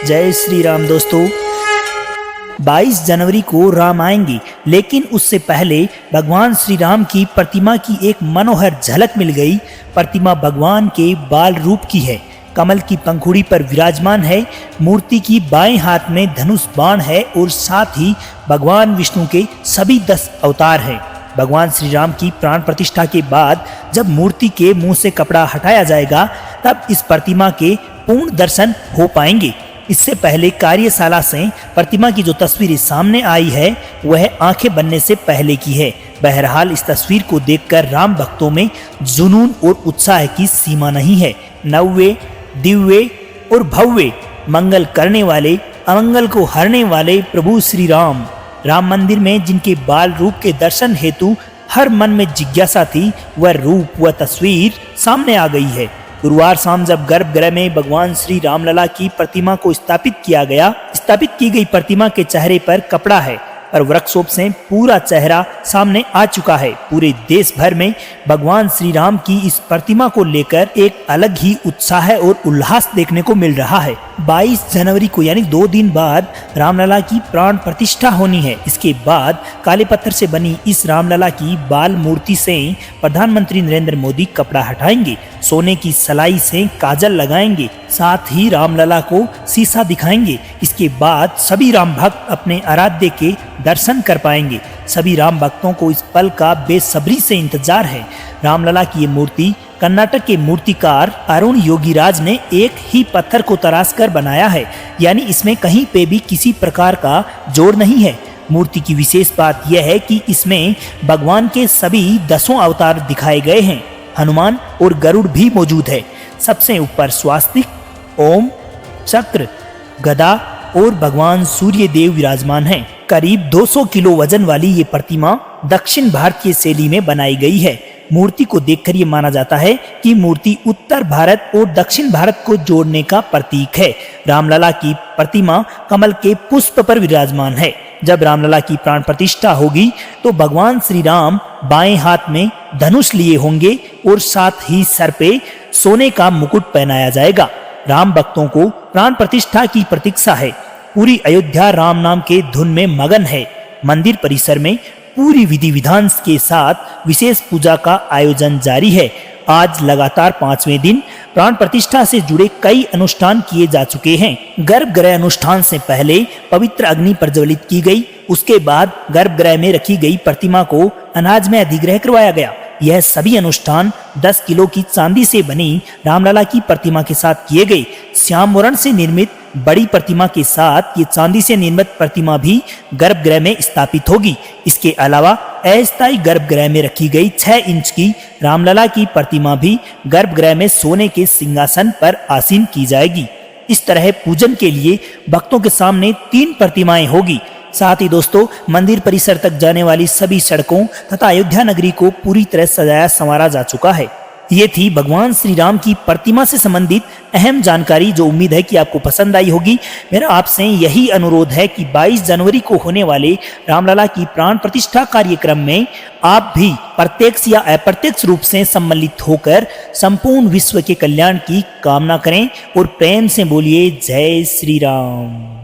जय श्री राम दोस्तों। 22 जनवरी को राम आएंगे, लेकिन उससे पहले भगवान श्री राम की प्रतिमा की एक मनोहर झलक मिल गई। प्रतिमा भगवान के बाल रूप की है, कमल की पंखुड़ी पर विराजमान है। मूर्ति की बाएं हाथ में धनुष बाण है और साथ ही भगवान विष्णु के सभी 10 अवतार हैं। भगवान श्री राम की प्राण प्रतिष्ठा के बाद जब मूर्ति के मुंह से कपड़ा हटाया जाएगा, तब इस प्रतिमा के पूर्ण दर्शन हो पाएंगे। इससे पहले कार्यशाला से प्रतिमा की जो तस्वीर सामने आई है, वह आंखें बनने से पहले की है। बहरहाल इस तस्वीर को देखकर राम भक्तों में जुनून और उत्साह की सीमा नहीं है। नव्य, दिव्य और भव्य, मंगल करने वाले, अमंगल को हरने वाले प्रभु श्री राम, राम मंदिर में जिनके बाल रूप के दर्शन हेतु हर मन में जिज्ञासा थी, वह रूप, वह तस्वीर सामने आ गई है। गुरुवार शाम जब गर्भगृह में भगवान श्री रामलला की प्रतिमा को स्थापित किया गया, स्थापित की गई प्रतिमा के चेहरे पर कपड़ा है और वृक्षोप से पूरा चेहरा सामने आ चुका है। पूरे देश भर में भगवान श्री राम की इस प्रतिमा को लेकर एक अलग ही उत्साह और उल्लास देखने को मिल रहा है। 22 जनवरी को यानी 2 दिन बाद रामलला की प्राण प्रतिष्ठा होनी है। इसके बाद काले पत्थर से बनी इस रामलला की बाल मूर्ति से प्रधानमंत्री नरेंद्र मोदी कपड़ा हटाएंगे, सोने की सलाई से काजल लगाएंगे, साथ ही रामलला को शीशा दिखाएंगे। इसके बाद सभी राम भक्त अपने आराध्य के दर्शन कर पाएंगे। सभी राम भक्तों को इस पल का बेसब्री से इंतजार है। रामलला की ये मूर्ति कर्नाटक के मूर्तिकार अरुण योगीराज ने एक ही पत्थर को तराश कर बनाया है, यानी इसमें कहीं पे भी किसी प्रकार का जोड़ नहीं है। मूर्ति की विशेष बात यह है कि इसमें भगवान के सभी 10 अवतार दिखाए गए हैं। हनुमान और गरुड़ भी मौजूद है। सबसे ऊपर स्वास्तिक, ओम, चक्र, गदा और भगवान सूर्य देव विराजमान हैं। करीब 200 किलो वजन वाली ये प्रतिमा दक्षिण भारतीय शैली में बनाई गई है। मूर्ति को देखकर ये माना जाता है कि मूर्ति उत्तर भारत और दक्षिण भारत को जोड़ने का प्रतीक है। रामलला की प्रतिमा कमल के पुष्प पर विराजमान है। जब रामलला की प्राण प्रतिष्ठा होगी तो भगवान श्री राम बाएं हाथ में धनुष लिए होंगे और साथ ही सर पे सोने का मुकुट पहनाया जाएगा। राम भक्तों को प्राण प्रतिष्ठा की प्रतीक्षा है। पूरी अयोध्या राम नाम के धुन में मगन है। मंदिर परिसर में पूरी विधि विधान के साथ विशेष पूजा का आयोजन जारी है। आज लगातार 5वें दिन प्राण प्रतिष्ठा से जुड़े कई अनुष्ठान किए जा चुके हैं। गर्भगृह अनुष्ठान से पहले पवित्र अग्नि प्रज्वलित की गई। उसके बाद गर्भगृह में रखी गई प्रतिमा को अनाज में अधिग्रह करवाया गया। यह सभी अनुष्ठान 10 किलो की चांदी से बनी रामलला की प्रतिमा के साथ किए गए। श्याम वर्ण से निर्मित बड़ी प्रतिमा के साथ ये चांदी से निर्मित प्रतिमा भी गर्भगृह में स्थापित होगी। इसके अलावा अस्थायी गर्भगृह में रखी गई 6 इंच की रामलला की प्रतिमा भी गर्भगृह में सोने के सिंहासन पर आसीन की जाएगी। इस तरह पूजन के लिए भक्तों के सामने 3 प्रतिमाएं होगी। साथ ही दोस्तों, मंदिर परिसर तक जाने वाली सभी सड़कों तथा अयोध्या नगरी को पूरी तरह सजाया संवारा जा चुका है। ये थी भगवान श्री राम की प्रतिमा से संबंधित अहम जानकारी, जो उम्मीद है कि आपको पसंद आई होगी। मेरा आपसे यही अनुरोध है कि 22 जनवरी को होने वाले रामलला की प्राण प्रतिष्ठा कार्यक्रम में आप भी प्रत्यक्ष या अप्रत्यक्ष रूप से सम्मिलित होकर संपूर्ण विश्व के कल्याण की कामना करें और प्रेम से बोलिए जय श्री राम।